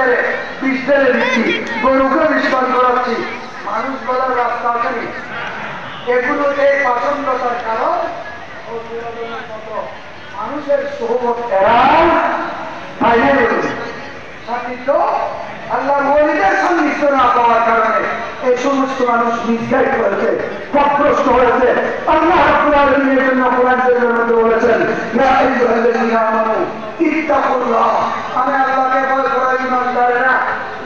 ছেড়ে বিষ ঢেলে দিচ্ছি, গরুকে বিস্ফোরণ করাচ্ছি, মানুষ বলার রাস্তা আসেনি। এগুলো এই পছন্দতার কারণ মানুষের সোহবত সান্নিধ্য, আল্লাহর ওলিদের সান্নিধ্য না পাওয়ার কারণে এই সমস্ত মানুষ মিসগাইড করেছে, পথভ্রষ্ট হয়েছে। আল্লাহ রাব্বুল আলামিনের জন্য কোরআন শরীফের মধ্যে বলেছেন, ইয়া আইয়ুহাল্লাযীনা আমানু ইত্তাকুল্লাহ, আমি আল্লাহকে ভয় করা ঈমানদারেরা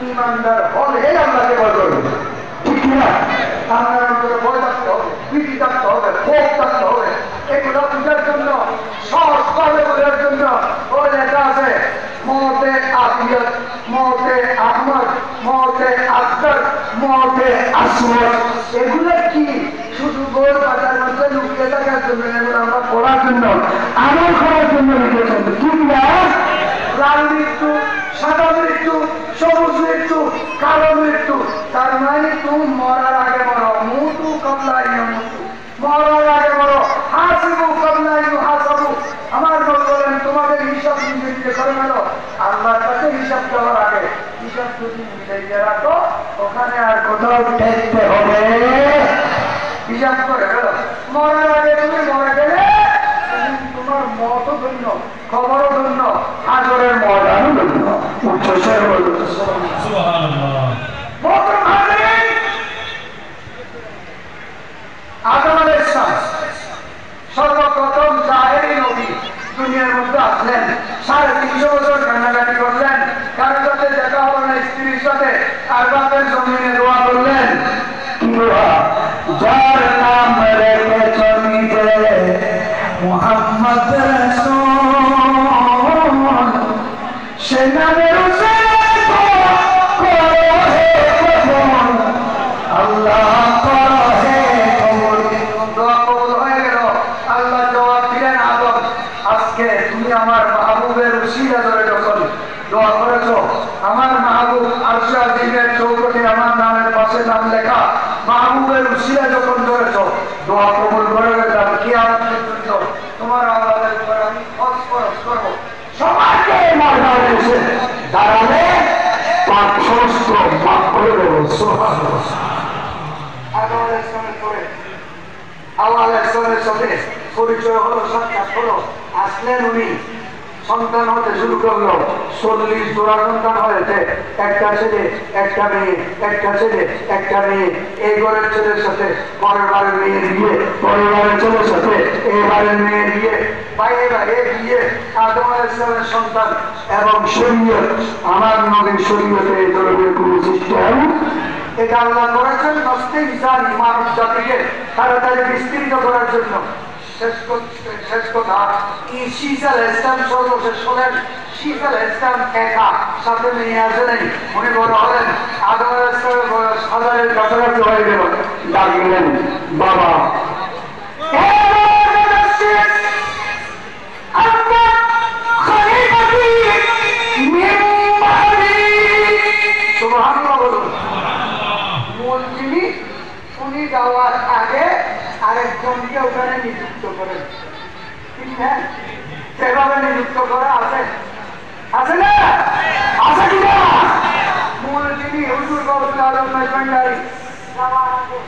ঈমানদার হলে আল্লাহকে ভয় করবে। ঠিক না? আপনার অন্তরে ভয় থাকতে হবে, ভীতি থাকতে হবে, ক্ষোভ থাকতে হবে। এগুলো বুঝার জন্য, সহজভাবে বোঝার জন্য ওই লেখা আছে মওতে আফিয়ত, মওতে আহমদ, মওতে আকবর, মওতে আসওয়াদ। এগুলো কি শুধু গোল পাতার মধ্যে লুকিয়ে থাকার জন্য? এগুলো আমরা পড়ার জন্য, আমল করার জন্য লিখেছেন। ঠিক না? লাল মৃত্যু, সাদা মৃত্যু, সবুজ মৃত্যু, কালো মৃত্যু। তার মানে তুমি মরার আগে মরো, মুতু কবলা ইয়ামুতু, মরার আগে মরো, হাসিবু কবলা ইউহাসাবু। আমার নবী বলেন তোমাদের হিসাব নিজে নিজে করে নাও, আল্লাহর কাছে হিসাব দেওয়ার আগে হিসাব যদি মিলাইয়া রাখো, ওখানে আর কোথাও ঠেকতে হবে। হিসাব করে গেল, মরার আগে তুমি মরে গেলে তোমার মতও ধন্য, খবরও ধন্য, হাজরের ময়দানও ধন্য। উচ্চস্বরে বলুন সুবহানাল্লাহ। আদম আলাইহিস সালাম সর্বপ্রথম জাহেরি নবী দুনিয়ার মধ্যে আসলেন। 350 বছর কান্নাকাটি করলেন, কারোর সাথে দেখা হলো না, স্ত্রীর সাথে। আর বাপের জমিনে দোয়া করলেন, কি দোয়া? যার নাম রেখেছ নিজে মুহাম্মদ রাসূল, সে নামের আল্লাহ আমার মাহবুবের উসিলা ধরে যখন দোয়া করেছ, আমার মাহবুব আরশে আজিমের চৌকটে আমার নামের পাশে নাম লেখা, মাহবুবের উসিলা যখন ধরেছ, দোয়া কবুল করে গেলাম। কিয়ামত পর্যন্ত তোমার আওলাদের উপর আমি খরচ করবো। সবাইকে মাথায় এসে দাঁড়ালে পাক সমস্ত মাফ করে দেবো। সুবহানাল্লাহ। আদম আলাইহিস সালামের পরে হাওয়া আলাইহিস সালামের সাথে পরিচয় হলো, সাক্ষাৎ হলো। আসলেন উনি, সন্তান হতে শুরু করলো। 40 জোড়া সন্তান হয়েছে, একটা ছেলে একটা মেয়ে, একটা ছেলে একটা মেয়ে। এই ঘরের ছেলের সাথে পরের বারের মেয়ের বিয়ে, পরের বারের ছেলের সাথে এবারের মেয়ের বিয়ে, বাইরে বাইরে বিয়ে। আদম আলাইহিস সালামের সন্তান এবং শরীয়ত, আমার নবীর শরীয়তে এই ধরনের কোন সিস্টেম এটা আল্লাহ করেছেন নষ্ট ইনসান মানব জাতিকে তাড়াতাড়ি বিস্তৃত করার জন্য। শেষ কথা, শীষ আলাইহিস সালাম সর্বশেষ হলেন। শীষ আলাইহিস সালাম একা, সাথে মেয়ে আসে নাই। উনি বড় হলেন, আদম আলাইহিস সালামের বয়স 1000-এর কাছাকাছি হয়ে গেল। ডাকলেন বাবা, সুবহানাল্লাহ বলুন। মূল জিনিস, উনি যাওয়ার আগে আরেকজনকে ওখানে নিযুক্ত করেন। ঠিক না? সেভাবে নিযুক্ত করা আছে, আছে না? আছে কিনা? মূল যিনি হুজুর গৌসুল আজম মেজবান্ডারি যাওয়ার আগে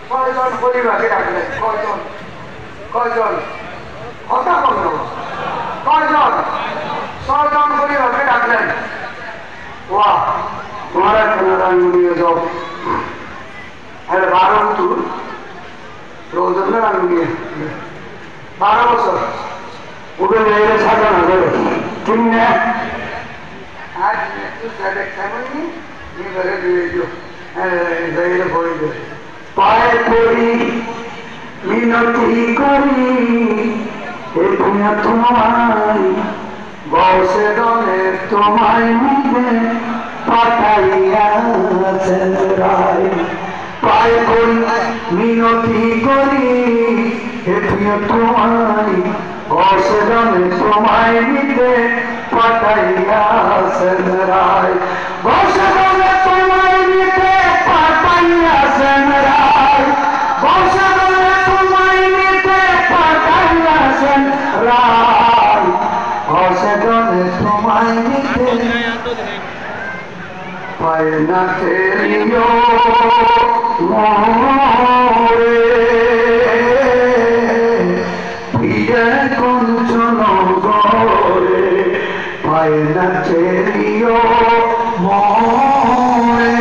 6 জন খলিফাকে ডাকলেন। কয়জন? কথা বলল, কয়জন? 6 জন খলিফাকে ডাকলেন। ওয়া তোমারা কেনারা নিয়ে যাও। আরে 12 তুর রোজন না নিয়ে 12 বছর ওকে মেয়েরা সাজানো যাবে। ঠিক না? আজ একটু দেখা করিনি, এবারে দিয়ে দিও। পায়ে পড়ি মিনতি করি, তোমায় বসে দলে তোমায় মিলে পাঠাইয়াছেন রায়। পায়ে পড়ি মিনতি করি, তোমায় বসে দলে তোমায় মিলে পাঠাইয়াছেন রায়। বসে দলে তোমায় মিলে পাঠাইয়াছেন রায়। বসে দলে তোমায় মিলে পাঠাইয়াছেন রায়। বসে দলে তোমায় মিলে মোরে পিড়ে কঞ্চন গরে পায় না চেরিও মোরে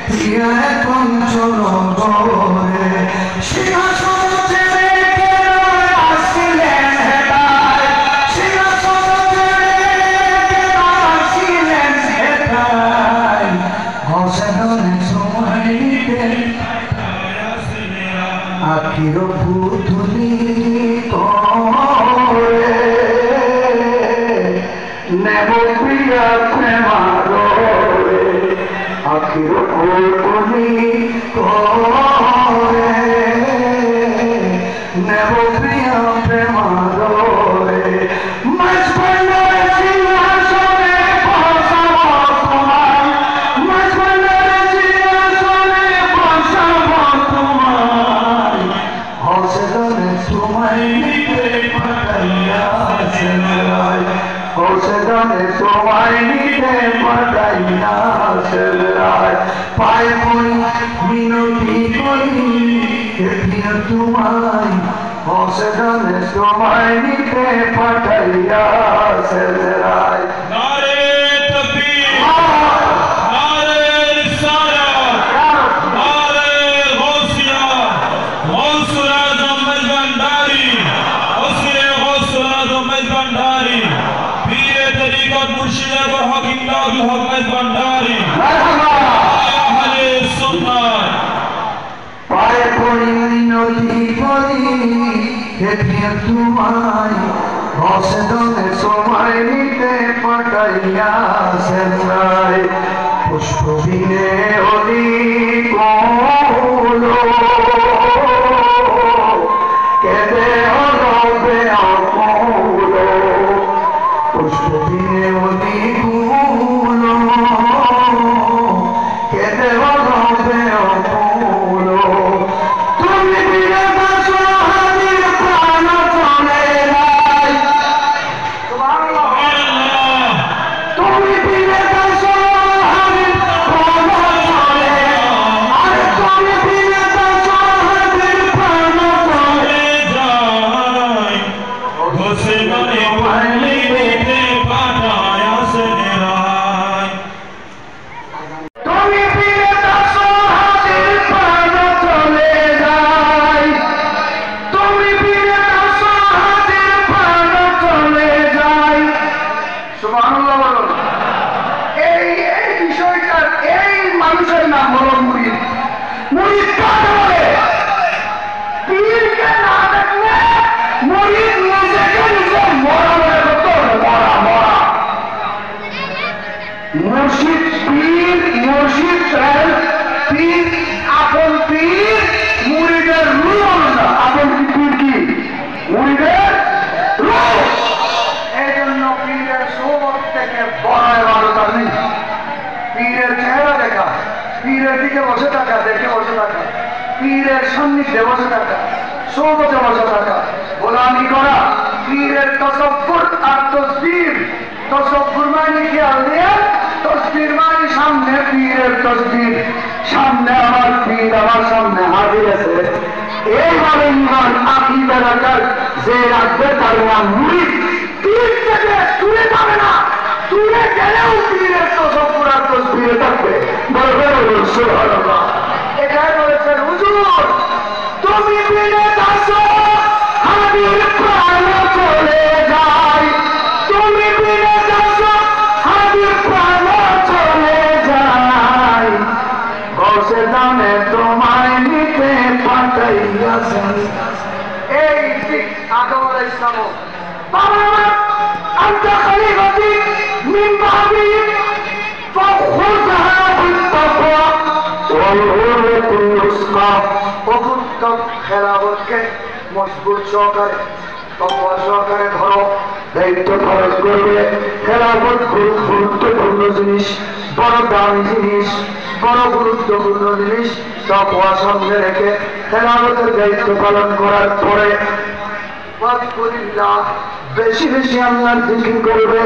পিড়ে কঞ্চন গরে সিংহাসন ছেড়ে কেন আসিলেন হেতায় সিংহাসন ছেড়ে কেন আসিলেন হেতায় হসেদনে সময় নিতে আখির পুতুলি করে নেব প্রিয়া প্রেমারে আখির পুতুলি করে নেব প্রিয়া প্রেমারে তোমায় নিতে পাঠাইয়া সেরায় পায় বই মিনতি করি তোমায় হসেদনে তোমায় নিতে পাঠাইয়া সেরায় পায়ে পড়ি নদী পড়ি তোমায় হসেদনে সময় নিতে পাঠাইয়া সেরায় পুষ্পবিনে হলি কোলো কেদে হলো বেআকুলো পুষ্পবিনে হলি কোলো কেদে হলো বেআকুলো তুমি বিনে বাঁচো হাজির প্রাণ চলে নাই সুবহানাল্লাহ তুমি বিনে বাঁচো হাজির প্রাণ চলে আরে তুমি বিনে বাঁচো হাজির প্রাণ চলে যায় হোসেনে পানি পেতে পাঠায় সেরায় তুমি বিনে বাঁচো হাজির প্রাণ চলে যায় তুমি বিনে বাঁচো হাজির প্রাণ চলে যায় সুবহানাল্লাহ বলুন এই বিষয়টার এই মানুষের নাম হলো মুরিদ মুরিদ কাকে বলে পীরকে না দেখলে মুরিদ নিজেকে নিজে মরা মনে করতে হবে মরা মরা মুর্শিদ পীর মুর্শিদ পীর আপন পীর মুরিদের রূহ না আপন পীর কি মুরিদের রূহ এই জন্য পীরের সোহবত থেকে বড় ইবাদত আর নেই পীরের চেহারা দেখা পীরের দিকে বসে থাকা দেখে বসে থাকা পীরের সান্নিধ্যে বসে থাকা সোহবতে বসে থাকা গোলামি করা পীরের তসব্বুর আর তসবির তসব্বুর মানে খেয়াল দিয়ে তসবির মানে সামনে পীরের তসবির সামনে আমার পীর আমার সামনে হাজির আছে এইভাবে ইমান আকীদা রাখার যে রাখবে তার নাম মুরিদ পীর থেকে দূরে যাবে না দূরে গেলেও পীরের তসব্বুর আর তসবিরে থাকবে বলবে সুবহানাল্লাহ এটাই বলেছেন হুজুর তুমি বিনে দাসো হাজির প্রাণ চলে যায় তুমি বিনে দাসো হাজির প্রাণ চলে যায় বসে দামে তোমায় নিতে পাঠাইয়াছেন এই ঠিক আদম আলাইহিস সালাম বাবা أنت خليفتي من بعدي فخذها بالتقوى والعروة الوثقى وكنت খেলাফতকে মজবুত সহকারে তকওয়া সহকারে ধরো দায়িত্ব খরচ করবে খেলাফত গুরুত্বপূর্ণ জিনিস বড় দামি জিনিস বড় গুরুত্বপূর্ণ জিনিস তকওয়া সামনে রেখে খেলাফতের দায়িত্ব পালন করার পরে বেশি বেশি আল্লাহর জিকির করবে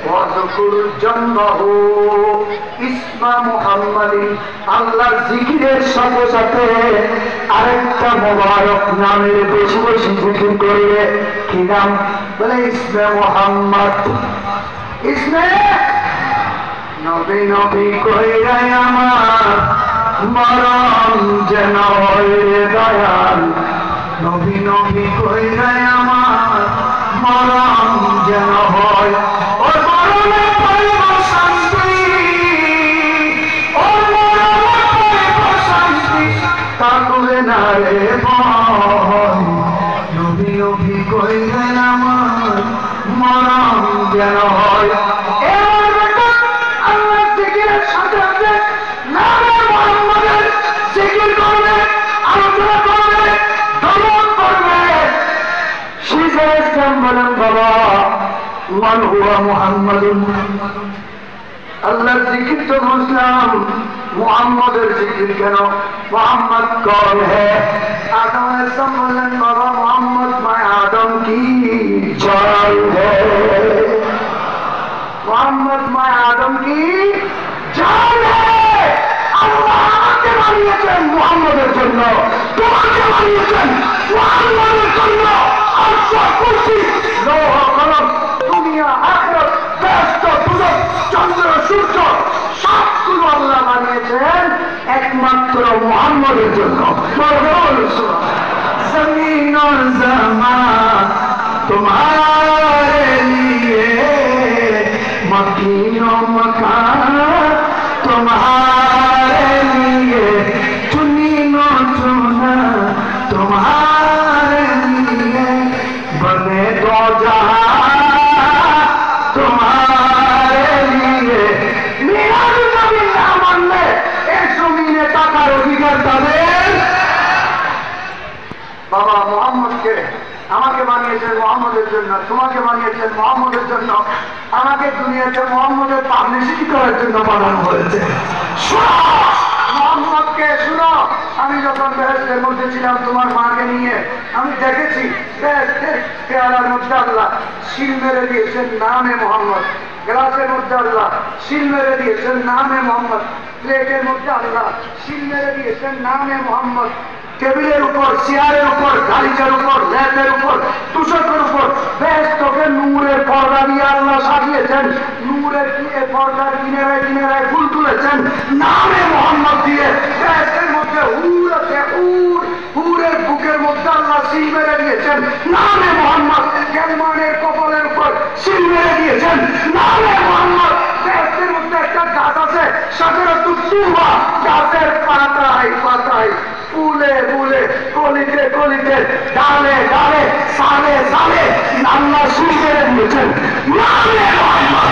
ওয়াযকুরু জান্নাহু ইসমা মুহাম্মাদিন, আল্লাহর জিকিরের সাথে সাথে আরেকটা মোবারক নামের বেশি বেশি জিকির করবে। কি নাম? বলে ইসমে মুহাম্মদ। ইসমে নবী নবী কইরা আমার মরণ যেন হয় দয়াল, নবী নবী কইরা আমার মরণ যেন হয়। ওর মরণে পাইব শান্তি, ওর মরণে পাইব শান্তি, তাকুরে না রে ভয়, নবী নবী কইরা আমার মরণ যেন হয়। মান হুয়া মুহাম্মাদুন, আল্লাহর জিকির তো বুঝলাম, মুহাম্মাদের জিকির কেন? মুহাম্মদ কौन है? आदम अलैहिस्सलाम বললেন বাবা মুহাম্মদ मैं आदम की जान है, मुहम्मद मैं आदम की जान है। আল্লাহ আমাকে বানিয়েছেন মুহাম্মদের জন্য, তোমাকে বানিয়েছেন মুহাম্মদের জন্য। আরশ কুরসি লৌহ কলম দুনিয়া আখিরাত ব্যস্ত দুজক চন্দ্র সূর্য সবগুলো আল্লাহ বানিয়েছেন একমাত্র মুহাম্মদের জন্য। জমিন और ज़मान तुम्हारे लिए, मकीन और मकान तुम्हारे लिए, चुनी नो चुना तुम्हारे लिए, बने दो जहां तुम्हारे लिए। मिलाद नबी ना मानले এই জমিনে টাকার অধিকার তাদের। বাবা মুহাম্মদকে আমাকে বানিয়েছেন মুহাম্মদের জন্য, তোমাকে বানিয়েছেন মুহাম্মদের জন্য, আমাকে দুনিয়াতে মুহাম্মদের পাবলিসিটি করার জন্য বানানো হয়েছে। শুনো মুহাম্মদকে, শুনো। আমি যখন বেহেশতের মধ্যে ছিলাম তোমার মাকে নিয়ে, আমি দেখেছি বেহেশতের পেয়ালার মধ্যে আল্লাহ শিল মেরে দিয়েছেন নামে মুহাম্মদ, গ্লাসের মধ্যে আল্লাহ শিল মেরে দিয়েছেন নামে মুহাম্মদ, প্লেটের মধ্যে আল্লাহ শিল মেরে দিয়েছেন নামে মুহাম্মদ, টেবিলের উপর, চেয়ারের উপর, গালিচার উপর, ল্যাপের উপর, তুষকের উপর বেহেশতকে নূরের পর্দা দিয়ে আল্লাহ সাজিয়েছেন। নূরের পর্দার কিনারায় কিনারায় ফুল তুলেছেন নামে মুহাম্মদ দিয়ে। বেহেশতের মধ্যে হুর আছে, হুর, হুরের বুকের মধ্যে আল্লাহ শিল মেরে দিয়েছেন নামে মুহাম্মদ। গেলমানের কপালের উপর শিল মেরে দিয়েছেন নামে মুহাম্মদ। বেহেশতের মধ্যে একটা গাছ আছে, শাজারাতুত তুবা, গাছের পাতায় পাতায়, ফুলে ফুলে, কলিতে কলিতে, ডালে ডালে, সালে সালে আল্লাহ শিল মেরে দিয়েছেন নামে মুহাম্মদ।